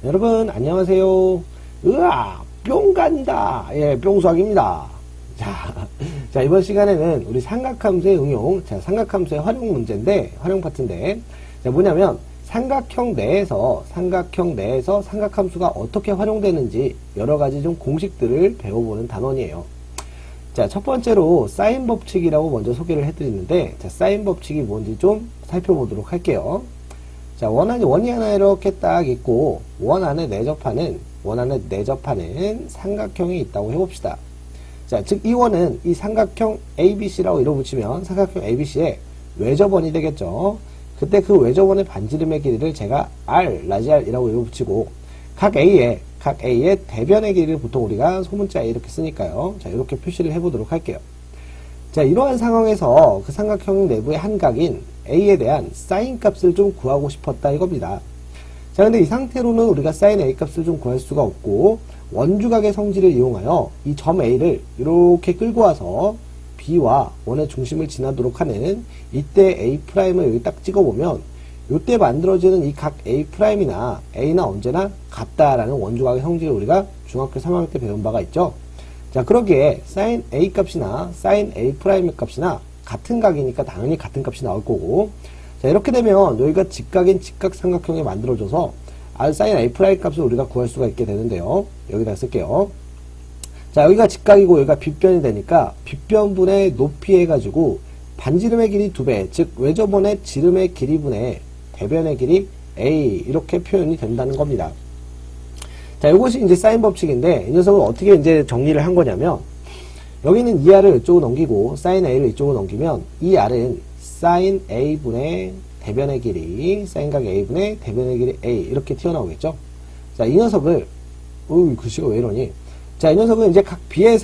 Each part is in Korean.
여러분 안녕하세요. 으아 뿅 간다. 예, 뿅수학입니다. 자 이번 시간에는 우리 삼각함수의 응용, 삼각함수의 활용 문제인데, 활용 파트인데, 뭐냐면 삼각형 내에서 삼각함수가 어떻게 활용되는지 여러가지 좀 공식들을 배워보는 단원이에요. 자, 첫 번째로 사인 법칙이라고 먼저 소개를 해드리는데, 사인 법칙이 뭔지 좀 살펴보도록 할게요. 자, 원이 하나 이렇게 딱 있고, 원 안에 내접하는 삼각형이 있다고 해봅시다. 자, 즉, 이 원은 이 삼각형 ABC라고 이름 붙이면 삼각형 ABC의 외접원이 되겠죠. 그때 그 외접원의 반지름의 길이를 제가 R, 라지 R이라고 이름 붙이고, 각 A의 대변의 길이를 보통 우리가 소문자 A 이렇게 쓰니까요. 자, 이렇게 표시를 해보도록 할게요. 자, 이러한 상황에서 그 삼각형 내부의 한 각인 A에 대한 사인 값을 좀 구하고 싶었다 이겁니다. 자, 근데 이 상태로는 우리가 사인 A 값을 좀 구할 수가 없고, 원주각의 성질을 이용하여 이 점 A를 이렇게 끌고 와서 B와 원의 중심을 지나도록 하는, 이때 A'을 여기 딱 찍어보면 이때 만들어지는 이 각 A'이나 A나 언제나 같다라는 원주각의 성질을 우리가 중학교 3학년 때 배운 바가 있죠. 자, 그러기에 sin A 값이나 sin A' 값이나 같은 각이니까 당연히 같은 값이 나올 거고, 자, 이렇게 되면 여기가 직각인 직각삼각형이 만들어져서 sin A' 값을 우리가 구할 수가 있게 되는데요. 여기다 쓸게요. 자, 여기가 직각이고 여기가 빗변이 되니까 빗변분의 높이 해가지고 반지름의 길이 2배, 즉 외접원의 지름의 길이분의 대변의 길이 A, 이렇게 표현이 된다는 겁니다. 자, 이것이 이제 사인 법칙인데, 이 녀석을 어떻게 이제 정리를 한 거냐면, 여기는 이 R을 이쪽으로 넘기고, 사인 A를 이쪽으로 넘기면, 이 R은 사인 A분의 대변의 길이, 사인각 A분의 대변의 길이 A, 이렇게 튀어나오겠죠? 자, 이 녀석을, 글씨가 왜 이러니? 자, 이 녀석은 이제 각 B에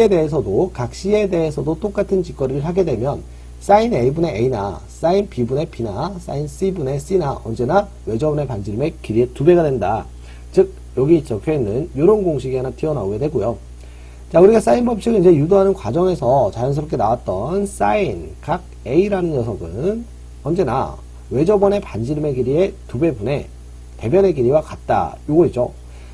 대해서도, 각 C에 대해서도 똑같은 짓거리를 하게 되면, 사인 A분의 A나, 사인 B분의 B나, 사인 C분의 C나, 언제나 외접원의 반지름의 길이의 2배가 된다. 즉, 여기 적혀있는 이런 공식이 하나 튀어나오게 되고요. 자, 우리가 사인 법칙을 이제 유도하는 과정에서 자연스럽게 나왔던 사인 각 A라는 녀석은 언제나 외접원의 반지름의 길이의 2배분의 대변의 길이와 같다. 요거 있죠.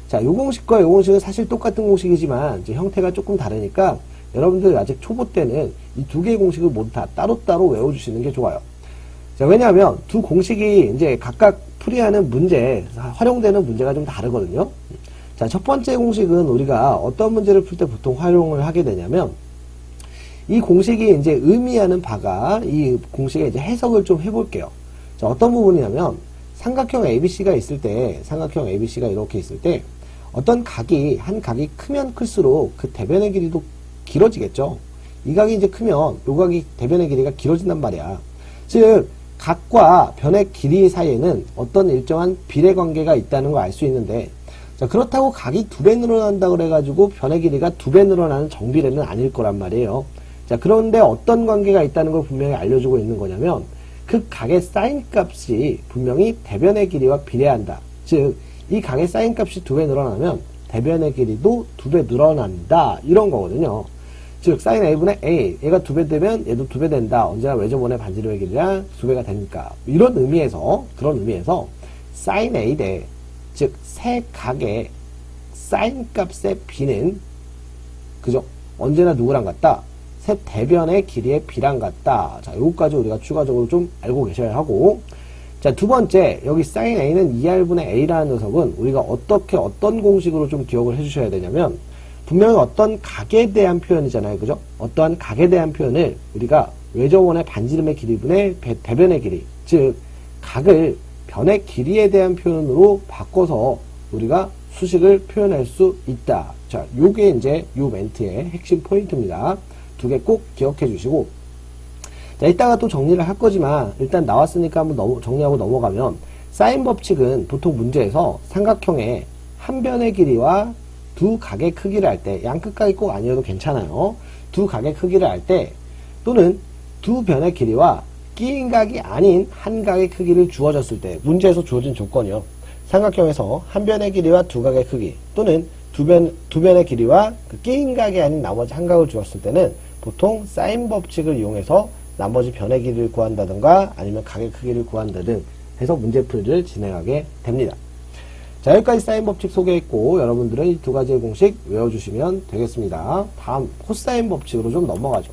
자, 요 공식과 요 공식은 사실 똑같은 공식이지만 이제 형태가 조금 다르니까 여러분들 아직 초보 때는 이 두 개의 공식을 모두 다 따로따로 외워주시는 게 좋아요. 자, 왜냐하면 두 공식이 이제 각각 풀이하는 문제, 활용되는 문제가 좀 다르거든요. 자, 첫 번째 공식은 우리가 어떤 문제를 풀 때 보통 활용을 하게 되냐면, 이 공식이 이제 의미하는 바가, 이 공식의 이제 해석을 좀 해볼게요. 자, 어떤 부분이냐면, 삼각형 ABC가 있을 때, 삼각형 ABC가 이렇게 있을 때, 어떤 각이, 한 각이 크면 클수록 그 대변의 길이도 길어지겠죠. 이 각이 이제 크면 요 각이 대변의 길이가 길어진단 말이야. 즉, 각과 변의 길이 사이에는 어떤 일정한 비례관계가 있다는 걸 알 수 있는데, 자, 그렇다고 각이 2배 늘어난다 그래가지고 변의 길이가 2배 늘어나는 정비례는 아닐 거란 말이에요. 자, 그런데 어떤 관계가 있다는 걸 분명히 알려주고 있는 거냐면, 그 각의 사인 값이 분명히 대변의 길이와 비례한다. 즉, 이 각의 사인 값이 2배 늘어나면 대변의 길이도 2배 늘어난다. 이런 거거든요. 즉, 사인 A분의 A, 얘가 2배 되면 얘도 2배 된다. 언제나 외접원의 반지름의 길이랑 2배가 되니까. 그런 의미에서, 사인 A 대, 즉, 세 각의 사인 값의 B는, 그죠? 언제나 누구랑 같다? 세 대변의 길이의 B랑 같다. 자, 요거까지 우리가 추가적으로 좀 알고 계셔야 하고. 자, 두 번째, 여기 사인 A는 2R분의 A라는 녀석은 우리가 어떤 공식으로 좀 기억을 해주셔야 되냐면, 분명히 어떤 각에 대한 표현이잖아요. 그죠? 어떠한 각에 대한 표현을 우리가 외접원의 반지름의 길이분의 대변의 길이, 즉 각을 변의 길이에 대한 표현으로 바꿔서 우리가 수식을 표현할 수 있다. 자, 요게 이제 요 멘트의 핵심 포인트입니다. 두 개 꼭 기억해 주시고, 자, 이따가 또 정리를 할 거지만 일단 나왔으니까 한번 정리하고 넘어가면, 사인 법칙은 보통 문제에서 삼각형의 한 변의 길이와 두 각의 크기를 할 때, 양끝각이 꼭 아니어도 괜찮아요. 두 각의 크기를 할 때, 또는 두 변의 길이와 끼인 각이 아닌 한 각의 크기를 주어졌을 때, 문제에서 주어진 조건이요. 삼각형에서 한 변의 길이와 두 각의 크기, 또는 두 변의 길이와 그 끼인 각이 아닌 나머지 한 각을 주었을 때는 보통 사인 법칙을 이용해서 나머지 변의 길이를 구한다든가 아니면 각의 크기를 구한다든 해서 문제풀이를 진행하게 됩니다. 자, 여기까지 사인 법칙 소개했고, 여러분들은 이 두 가지의 공식 외워주시면 되겠습니다. 다음, 코사인 법칙으로 좀 넘어가죠.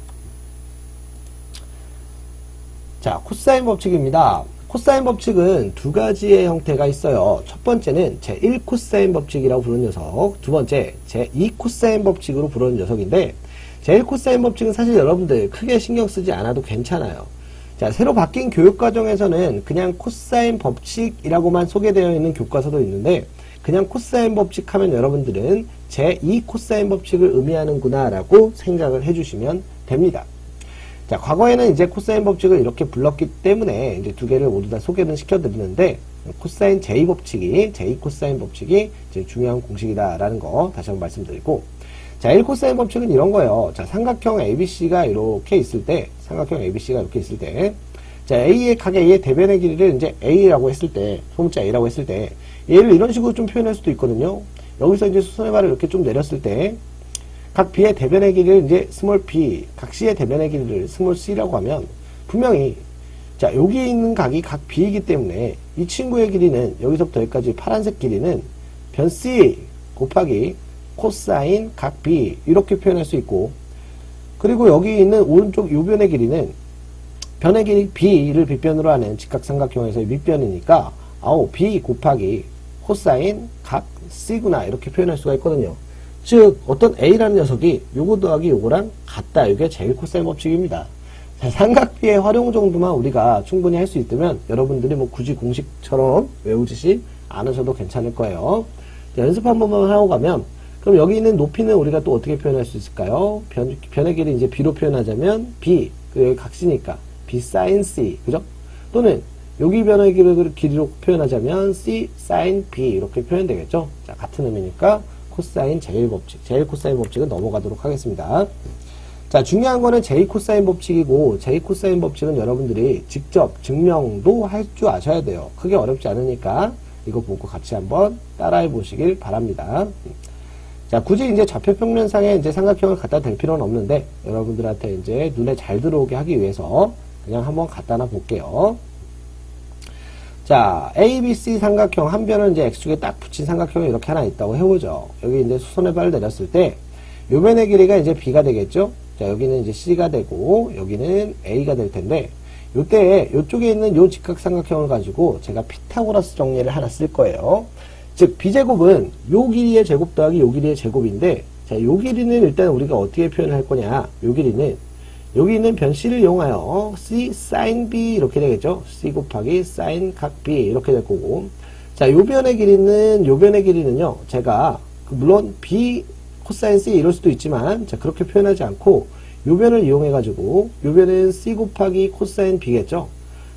자, 코사인 법칙입니다. 코사인 법칙은 두 가지의 형태가 있어요. 첫 번째는 제1코사인 법칙이라고 부르는 녀석, 두 번째 제2코사인 법칙으로 부르는 녀석인데, 제1코사인 법칙은 사실 여러분들 크게 신경 쓰지 않아도 괜찮아요. 자, 새로 바뀐 교육과정에서는 그냥 코사인 법칙이라고만 소개되어 있는 교과서도 있는데, 그냥 코사인 법칙 하면 여러분들은 제2코사인 법칙을 의미하는구나 라고 생각을 해주시면 됩니다. 자, 과거에는 이제 코사인 법칙을 이렇게 불렀기 때문에 이제 두 개를 모두 다 소개를 시켜드리는데, 코사인 제2법칙이, 제2코사인 법칙이 이제 중요한 공식이다라는 거 다시 한번 말씀드리고, 자, 1코사인 법칙은 이런 거예요. 자, 삼각형 ABC가 이렇게 있을 때, 자, A의 각 A의 대변의 길이를 이제 A라고 했을 때, 소문자 A라고 했을 때, 얘를 이런 식으로 좀 표현할 수도 있거든요. 여기서 이제 수선의 발을 이렇게 좀 내렸을 때, 각 B의 대변의 길이를 이제 스몰 b, 각 C의 대변의 길이를 스몰 c라고 하면, 분명히, 자, 여기 있는 각이 각 B이기 때문에, 이 친구의 길이는, 여기서부터 여기까지 파란색 길이는 변 C 곱하기 코사인 각 B, 이렇게 표현할 수 있고, 그리고 여기 있는 오른쪽 요 변의 길이는, 변의 길이 B를 빗변으로 하는 직각삼각형에서의 밑변이니까, B 곱하기 코사인 각 C구나, 이렇게 표현할 수가 있거든요. 즉, 어떤 A라는 녀석이 요거 더하기 요거랑 같다. 이게 제1코사인 법칙입니다. 자, 삼각비의 활용 정도만 우리가 충분히 할 수 있다면 여러분들이 뭐 굳이 공식처럼 외우듯이 않으셔도 괜찮을 거예요. 자, 연습 한 번만 하고 가면, 그럼 여기 있는 높이는 우리가 또 어떻게 표현할 수 있을까요? 변의 길이 이제 B로 표현하자면 B, 여기 각시니까 B sin C, 그죠? 또는 여기 변의 길이로 표현하자면 C sin B, 이렇게 표현되겠죠? 자, 같은 의미니까 코사인 제1법칙, 제1코사인 법칙은 넘어가도록 하겠습니다. 자, 중요한 거는 제2코사인 법칙이고, 제2코사인 법칙은 여러분들이 직접 증명도 할 줄 아셔야 돼요. 크게 어렵지 않으니까 이거 보고 같이 한번 따라해 보시길 바랍니다. 자, 굳이 이제 좌표평면상에 이제 삼각형을 갖다 댈 필요는 없는데, 여러분들한테 이제 눈에 잘 들어오게 하기 위해서 그냥 한번 갖다 놔 볼게요. 자, ABC 삼각형 한 변을 이제 X축에 딱 붙인 삼각형이 이렇게 하나 있다고 해보죠. 여기 이제 수선의 발을 내렸을 때, 요 변의 길이가 이제 B가 되겠죠? 자, 여기는 이제 C가 되고, 여기는 A가 될 텐데, 요때, 요쪽에 있는 요 직각삼각형을 가지고 제가 피타고라스 정리를 하나 쓸 거예요. 즉, B제곱은 요 길이의 제곱 더하기 요 길이의 제곱인데, 자, 요 길이는 일단 우리가 어떻게 표현할 거냐? 요 길이는, 여기 있는 변 C를 이용하여 C sin B 이렇게 되겠죠? C 곱하기 sin 각 B 이렇게 될 거고, 자, 요 변의 길이는요, 제가, 물론 B 코사인 C 이럴 수도 있지만, 자, 그렇게 표현하지 않고, 요 변을 이용해가지고, 요 변은 C 곱하기 코사인 B겠죠?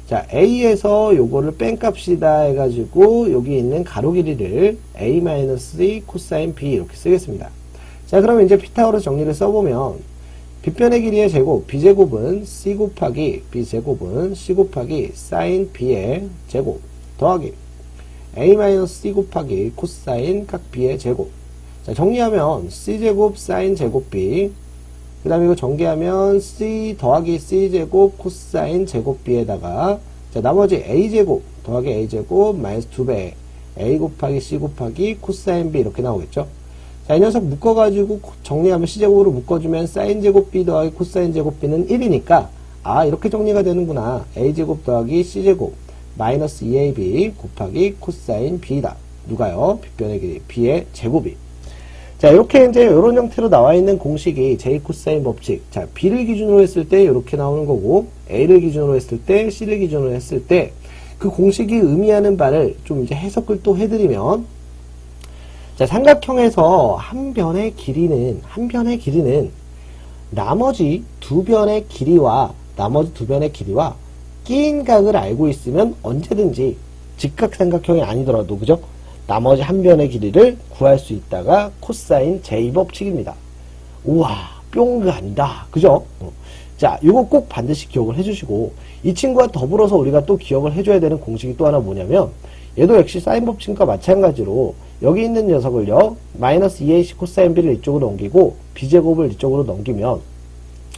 자, A에서 요거를 뺀값이다 해가지고, 여기 있는 가로 길이를 A-C 코사인 B 이렇게 쓰겠습니다. 자, 그러면 이제 피타고라스 정리를 써보면, 빗변의 길이의 제곱, B제곱은 C 곱하기, B제곱은 C 곱하기 sin B의 제곱, 더하기 A-C 곱하기 코사인 각 B의 제곱. 자, 정리하면 C제곱 sin 제곱 B, 그 다음에 이거 전개하면 C 더하기 C제곱 코사인 제곱 B에다가, 자, 나머지 A제곱 더하기 A제곱 마이너스 2배 A 곱하기 C 곱하기 코사인 B 이렇게 나오겠죠? 자, 이 녀석 묶어가지고 정리하면 C제곱으로 묶어주면 sin 제곱 B 더하기 코사인 제곱 B는 1이니까, 이렇게 정리가 되는구나. A제곱 더하기 C제곱 마이너스 2AB 곱하기 코사인 B다. 누가요? 빗변의 길이 B의 제곱이. 자, 이렇게 이제 이런 형태로 나와 있는 공식이 제2코사인 법칙. 자, B를 기준으로 했을 때 이렇게 나오는 거고, A를 기준으로 했을 때, C를 기준으로 했을 때, 그 공식이 의미하는 바를 좀 이제 해석을 또 해드리면, 자, 삼각형에서 한 변의 길이는 나머지 두 변의 길이와 끼인 각을 알고 있으면 언제든지 직각삼각형이 아니더라도, 그죠? 나머지 한 변의 길이를 구할 수 있다가 코사인 제2법칙입니다. 우와, 뿅그 아니다. 그죠? 자, 이거 꼭 반드시 기억을 해주시고, 이 친구와 더불어서 우리가 또 기억을 해줘야 되는 공식이 또 하나 뭐냐면, 얘도 역시 사인 법칙과 마찬가지로 여기 있는 녀석을요, 마이너스 2AC 코사인 B를 이쪽으로 넘기고 B제곱을 이쪽으로 넘기면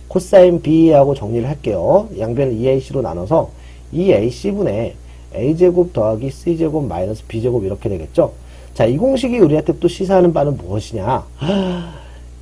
코사인 B하고 정리를 할게요. 양변을 2AC로 나눠서 2AC분의 A제곱 더하기 C제곱 마이너스 B제곱 이렇게 되겠죠. 자, 이 공식이 우리한테 또 시사하는 바는 무엇이냐?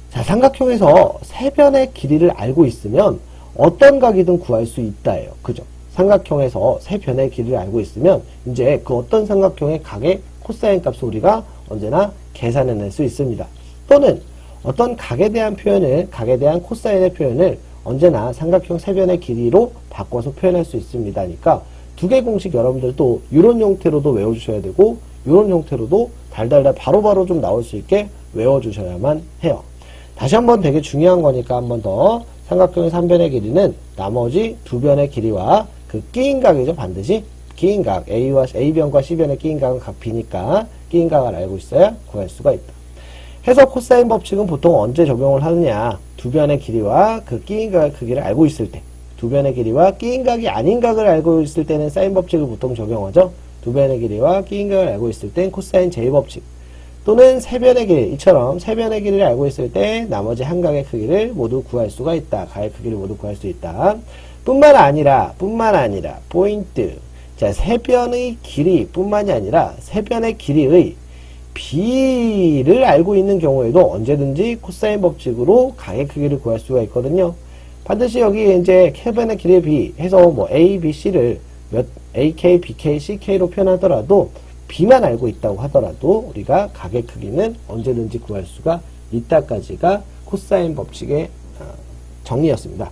자, 삼각형에서 세 변의 길이를 알고 있으면 어떤 각이든 구할 수 있다예요. 그죠? 삼각형에서 세 변의 길이를 알고 있으면 이제 그 어떤 삼각형의 각의 코사인 값을 우리가 언제나 계산해낼 수 있습니다. 또는 어떤 각에 대한 표현을, 각에 대한 코사인의 표현을 언제나 삼각형 세 변의 길이로 바꿔서 표현할 수 있습니다니까 두 개 공식 여러분들도 이런 형태로도 외워주셔야 되고 이런 형태로도 달달달 바로바로 좀 나올 수 있게 외워주셔야만 해요. 다시 한번 되게 중요한 거니까 한 번 더 삼각형의 3변의 길이는 나머지 두 변의 길이와 그 끼인 각이죠. 반드시 끼인 각 A변과 C변의 끼인 각은 각 B니까 끼인 각을 알고 있어야 구할 수가 있다. 해서 코사인 법칙은 보통 언제 적용을 하느냐? 두 변의 길이와 그 끼인 각의 크기를 알고 있을 때, 두 변의 길이와 끼인 각이 아닌 각을 알고 있을 때는 사인 법칙을 보통 적용하죠. 두 변의 길이와 끼인 각을 알고 있을 땐 코사인 J 법칙, 또는 세 변의 길이, 이처럼 세 변의 길이를 알고 있을 때 나머지 한 각의 크기를 모두 구할 수가 있다. 각의 크기를 모두 구할 수 있다. 뿐만 아니라 포인트. 자, 세 변의 길이 뿐만이 아니라 세 변의 길이의 B를 알고 있는 경우에도 언제든지 코사인 법칙으로 각의 크기를 구할 수가 있거든요. 반드시 여기 이제 K변의 길이의 B 해서 뭐 A, B, C를 AK, BK, CK로 표현하더라도 B만 알고 있다고 하더라도 우리가 각의 크기는 언제든지 구할 수가 있다까지가 코사인 법칙의 정리였습니다.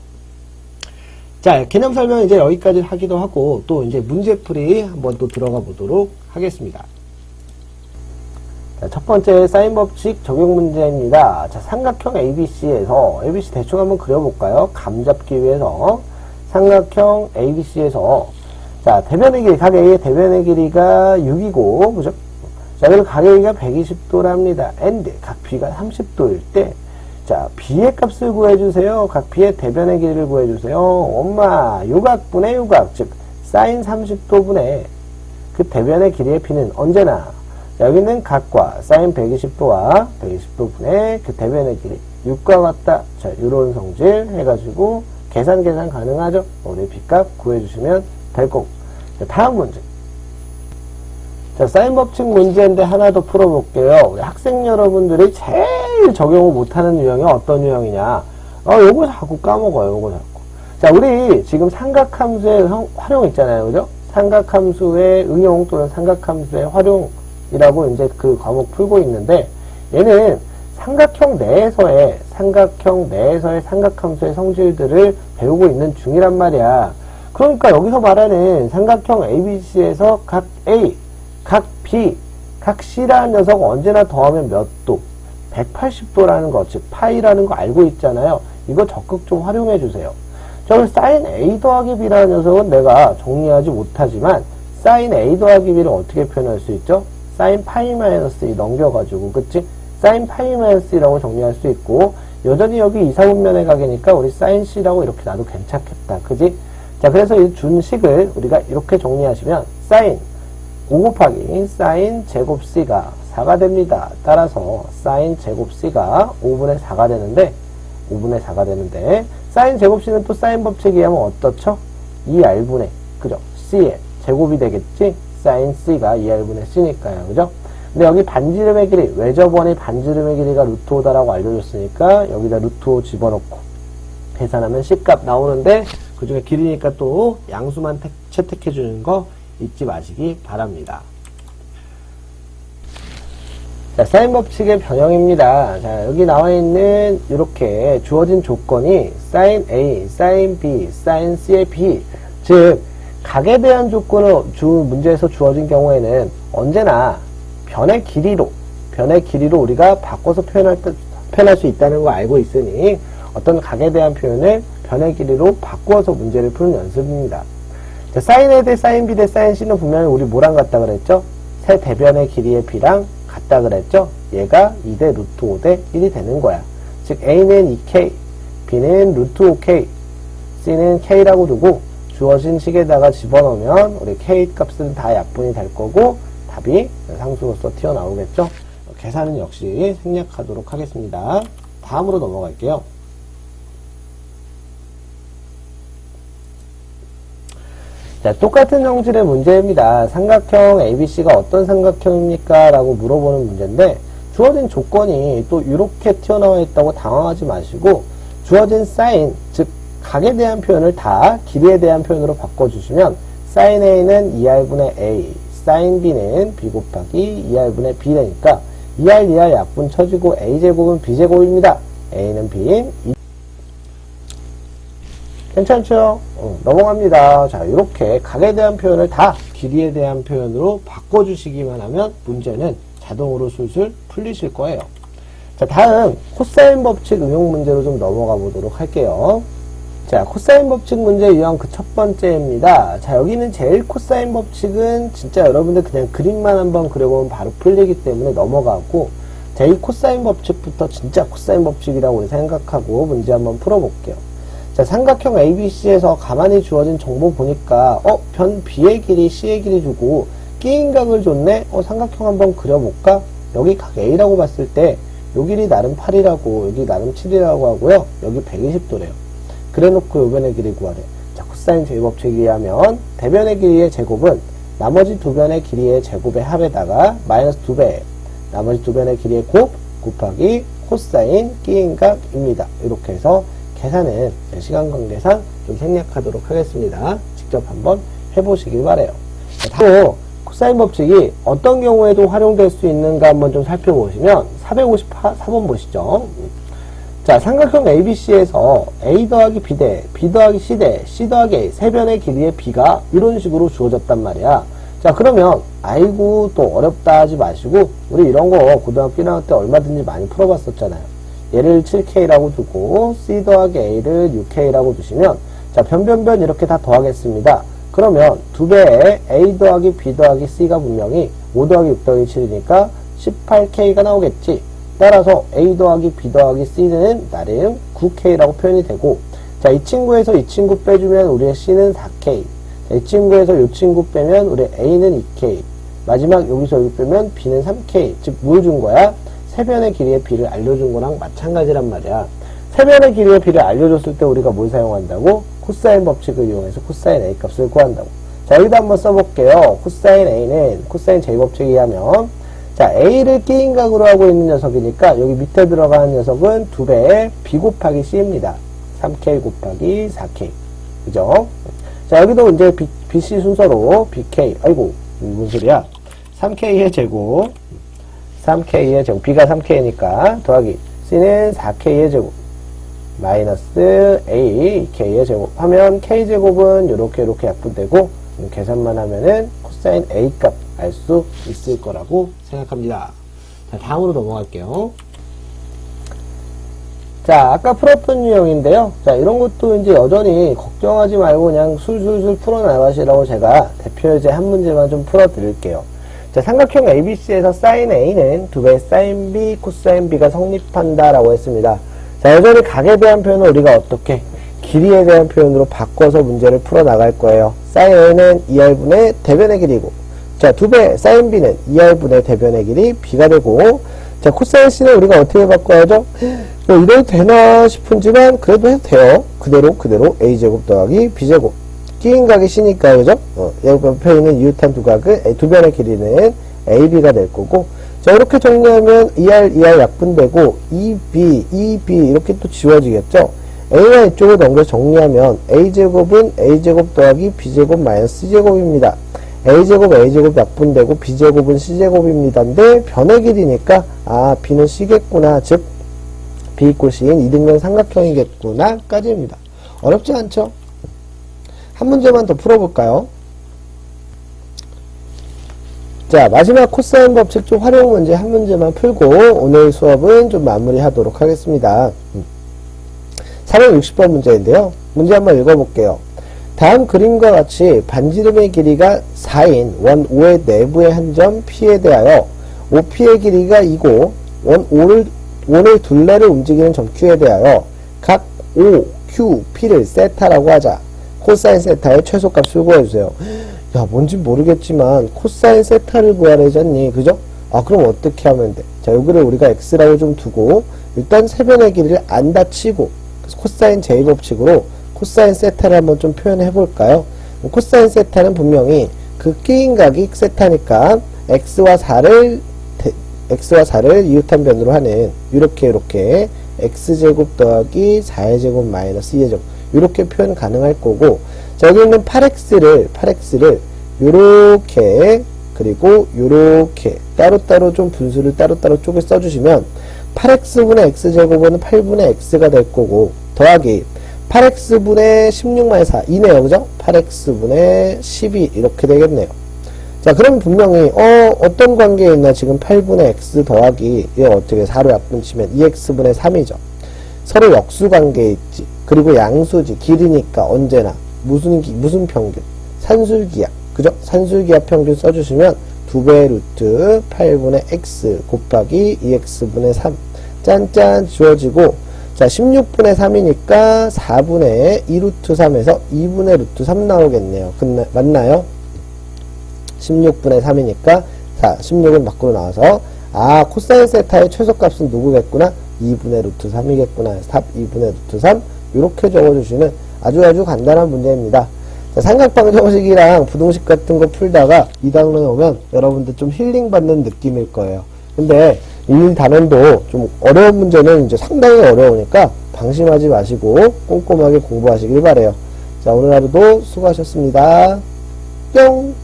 자, 개념 설명 이제 여기까지 하기도 하고 또 이제 문제풀이 한번 또 들어가 보도록 하겠습니다. 자, 첫 번째 사인 법칙 적용 문제입니다. 자, 삼각형 ABC에서 ABC 대충 한번 그려볼까요? 감 잡기 위해서 삼각형 ABC에서 자, 대변의 길이, 각 A의 대변의 길이가 6이고, 그죠? 자, 그리고 각 A가 120도랍니다. and 각 B가 30도일 때, 자, B의 값을 구해주세요. 각 B의 대변의 길이를 구해주세요. 엄마, 요각분의 요각, 즉, 사인 30도분의 그 대변의 길이의 B는 언제나, 자, 여기 있는 각과 사인 120도와 120도분의 그 대변의 길이 6과 같다. 자, 요런 성질 해가지고 계산 가능하죠? 우리 B값 구해주시면 될 거고. 자, 다음 문제. 자, 사인 법칙 문제인데 하나 더 풀어볼게요. 우리 학생 여러분들이 제일 적용을 못하는 유형이 어떤 유형이냐. 요거 자꾸 까먹어요. 요거 자꾸. 자, 우리 지금 삼각함수의 활용 있잖아요. 그죠? 삼각함수의 응용 또는 삼각함수의 활용이라고 이제 그 과목 풀고 있는데, 얘는 삼각형 내에서의 삼각함수의 성질들을 배우고 있는 중이란 말이야. 그러니까 여기서 말하는 삼각형 ABC에서 각 A, 각 B, 각 C라는 녀석 언제나 더하면 몇 도? 180도라는 거, 즉 파이라는 거 알고 있잖아요. 이거 적극 좀 활용해 주세요. 저는 사인 A 더하기 B라는 녀석은 내가 정리하지 못하지만 사인 A 더하기 B를 어떻게 표현할 수 있죠? 사인 파이 마이너스 2 넘겨가지고, 그치? 사인 파이 마이너스 2라고 정리할 수 있고, 여전히 여기 이사분면의 각이니까 우리 사인 C라고 이렇게 놔도 괜찮겠다. 그지? 자, 그래서 이 준식을 우리가 이렇게 정리하시면 사인 5 곱하기 사인 제곱 C가 4가 됩니다. 따라서 사인 제곱 C가 5분의 4가 되는데 사인 제곱 C는 또 사인 법칙에 의하면 어떻죠? 2R분의 그죠? C의 제곱이 되겠지? 사인 C가 2R분의 C니까요. 그죠? 근데 여기 반지름의 길이, 외접원의 반지름의 길이가 루트 5다라고 알려줬으니까 여기다 루트 5 집어넣고 계산하면 C값 나오는데 그 중에 길이니까 또 양수만 채택해 주는 거 잊지 마시기 바랍니다. 자, 사인 법칙의 변형입니다. 자, 여기 나와 있는 이렇게 주어진 조건이 사인 A, 사인 B, 사인 C의 B, 즉 각에 대한 조건을 문제에서 주어진 경우에는 언제나 변의 길이로 우리가 바꿔서 표현할 수 있다는 거 알고 있으니 어떤 각에 대한 표현을 변의 길이로 바꾸어서 문제를 푸는 연습입니다. 자, 사인 A 대 사인 B 대 사인 C는 분명히 우리 뭐랑 같다 그랬죠? 세 대변의 길이의 B랑 같다 그랬죠? 얘가 2 대 루트 5 대 1이 되는 거야. 즉 A는 2K, B는 루트 5K, C는 K라고 두고 주어진 식에다가 집어넣으면 우리 K 값은 다 약분이 될 거고 답이 상수로서 튀어나오겠죠? 계산은 역시 생략하도록 하겠습니다. 다음으로 넘어갈게요. 자, 똑같은 형질의 문제입니다. 삼각형 ABC가 어떤 삼각형입니까? 라고 물어보는 문제인데, 주어진 조건이 또 이렇게 튀어나와 있다고 당황하지 마시고, 주어진 사인, 즉 각에 대한 표현을 다 길이에 대한 표현으로 바꿔주시면 sin A는 2R분의 A, sin B는 B 곱하기 2R분의 B 되니까 2R, 2R 약분 쳐지고 A제곱은 B제곱입니다. A는 B인 괜찮죠? 넘어갑니다. 자, 이렇게 각에 대한 표현을 다 길이에 대한 표현으로 바꿔주시기만 하면 문제는 자동으로 술술 풀리실 거예요. 자, 다음 코사인 법칙 응용 문제로 좀 넘어가 보도록 할게요. 자, 코사인 법칙 문제 유형 그 첫 번째입니다. 자, 여기는 제일 코사인 법칙은 진짜 여러분들 그냥 그림만 한번 그려보면 바로 풀리기 때문에 넘어가고, 자, 이 코사인 법칙부터 진짜 코사인 법칙이라고 우리 생각하고 문제 한번 풀어볼게요. 자, 삼각형 ABC에서 가만히 주어진 정보 보니까 변 B의 길이 C의 길이 주고 끼인 각을 줬네? 삼각형 한번 그려볼까? 여기 각 A라고 봤을 때 요 길이 나름 8이라고 여기 나름 7이라고 하고요. 여기 120도래요. 그래놓고 요 변의 길이 구하래. 자, 코사인 제곱법칙에 의하면 대변의 길이의 제곱은 나머지 두 변의 길이의 제곱의 합에다가 마이너스 2배 나머지 두 변의 길이의 곱 곱하기 코사인 끼인 각입니다. 이렇게 해서 계산은 시간 관계상 좀 생략하도록 하겠습니다. 직접 한번 해보시길 바래요. 또 코사인 법칙이 어떤 경우에도 활용될 수 있는가 한번 좀 살펴보시면 454번 보시죠. 자, 삼각형 ABC에서 A 더하기 B 대 B 더하기 C 대 C 더하기 A 세 변의 길이의 B가 이런 식으로 주어졌단 말이야. 자, 그러면 아이고 또 어렵다 하지 마시고 우리 이런 거 고등학교 1학년 때 얼마든지 많이 풀어봤었잖아요. 얘를 7K라고 두고 C 더하기 A를 6K라고 두시면 자, 변변변 이렇게 다 더하겠습니다. 그러면 두 배에 A 더하기 B 더하기 C가 분명히 5 더하기 6 더하기 7이니까 18K가 나오겠지. 따라서 A 더하기 B 더하기 C는 나름 9K라고 표현이 되고, 자, 이 친구에서 이 친구 빼주면 우리의 C는 4K. 자, 이 친구에서 이 친구 빼면 우리 A는 2K. 마지막 여기서 여기 빼면 B는 3K. 즉, 뭘 준 거야? 세 변의 길이의 B를 알려준 거랑 마찬가지란 말이야. 세 변의 길이의 B를 알려줬을 때 우리가 뭘 사용한다고? 코사인 법칙을 이용해서 코사인 A 값을 구한다고. 자, 여기다 한번 써볼게요. 코사인 A는 코사인 J법칙에 의하면 자, A를 끼인 각으로 하고 있는 녀석이니까 여기 밑에 들어가는 녀석은 2배의 B 곱하기 C입니다. 3K 곱하기 4K. 그죠? 자, 여기도 이제 BC 순서로 BK, 아이고, 무슨 소리야? 3K의 제곱, 3K의 제곱, B가 3K니까 더하기 C는 4K의 제곱, 마이너스 A, K의 제곱 하면 K제곱은 이렇게 약분되고 계산만 하면은 코사인 A 값 알 수 있을 거라고 생각합니다. 자, 다음으로 넘어갈게요. 자, 아까 풀었던 유형인데요. 자, 이런 것도 이제 여전히 걱정하지 말고 그냥 술술술 풀어나가시라고 제가 대표 예제 한 문제만 좀 풀어드릴게요. 자, 삼각형 ABC에서 sin A는 2배 sin B, 코사인 B가 성립한다라고 했습니다. 자, 여전히 각에 대한 표현을 우리가 어떻게 길이에 대한 표현으로 바꿔서 문제를 풀어나갈 거예요. sin A는 2R분의 대변의 길이고, 자, 2배 sin B는 2R분의 대변의 길이 B가 되고, 자, 코사인 C는 우리가 어떻게 바꿔야죠? 뭐 이래도 되나 싶은지만 그래도 해도 돼요. 그대로 A제곱 더하기 B제곱. 끼인 각이 C니까, 그죠? 옆에 있는 이웃한 두 각은 두 변의 길이는 AB가 될 거고, 자, 이렇게 정리하면 2R 약분되고 2B 이렇게 또 지워지겠죠? A가 이쪽으로 넘겨 정리하면 A제곱은 A제곱 더하기 B제곱 마이너스 C제곱입니다. A제곱 약분되고 B제곱은 C제곱입니다. 근데 변의 길이니까 아, B는 C겠구나. 즉 B = C인 2등변 삼각형이겠구나 까지입니다. 어렵지 않죠? 한 문제만 더 풀어볼까요? 자, 마지막 코사인 법칙 좀 활용 문제 한 문제만 풀고 오늘 수업은 좀 마무리하도록 하겠습니다. 460번 문제인데요. 문제 한번 읽어볼게요. 다음 그림과 같이 반지름의 길이가 4인 원 5의 내부의 한 점 P에 대하여 OP의 길이가 2고 원 5를 둘레를 움직이는 점 Q에 대하여 각 O, Q, P를 세타라고 하자. 코사인 세타의 최소값을 구해주세요. 야, 뭔지 모르겠지만 코사인 세타를 구하래잖니, 그죠? 아, 그럼 어떻게 하면 돼? 자, 여기를 우리가 x라고 좀 두고 일단 세변의 길이를 안 다치고 코사인 제곱법칙으로 코사인 세타를 한번 좀 표현해 볼까요? 코사인 세타는 분명히 그 끼인 각이 세타니까 x와 4를 이웃한 변으로 하는 이렇게 x제곱 더하기 4의 제곱 마이너스 2의 제곱 이렇게 표현 가능할 거고, 자, 여기 있는 8x를 요렇게 그리고 요렇게 따로따로 좀 분수를 따로따로 쪼개 써주시면 8x분의 x제곱은 8분의 x가 될 거고, 더하기 8x분의 16-4 2네요. 그죠? 8x분의 12 이렇게 되겠네요. 자, 그럼 분명히 어떤 관계에 있나? 지금 8분의 x 더하기 이거 어떻게 4로 약분치면 2x분의 3이죠. 서로 역수 관계에 있지. 그리고 양수지. 길이니까 언제나 무슨 평균? 산술기하. 그죠? 산술기하 평균 써주시면 2배 루트 8분의 x 곱하기 2x분의 3 짠짠 지워지고, 자, 16분의 3이니까 4분의 2 루트 3에서 2분의 루트 3 나오겠네요. 맞나요? 16분의 3이니까, 자, 16은 밖으로 나와서, 아, 코사인 세타의 최소값은 누구겠구나? 2분의 루트 3이겠구나. 답 2분의 루트 3. 이렇게 적어주시는 아주 간단한 문제입니다. 자, 삼각방정식이랑 부동식 같은 거 풀다가 이 단원에 오면 여러분들 좀 힐링 받는 느낌일 거예요. 근데 이 단원도 좀 어려운 문제는 이제 상당히 어려우니까 방심하지 마시고 꼼꼼하게 공부하시길 바래요. 자, 오늘 하루도 수고하셨습니다. 뿅!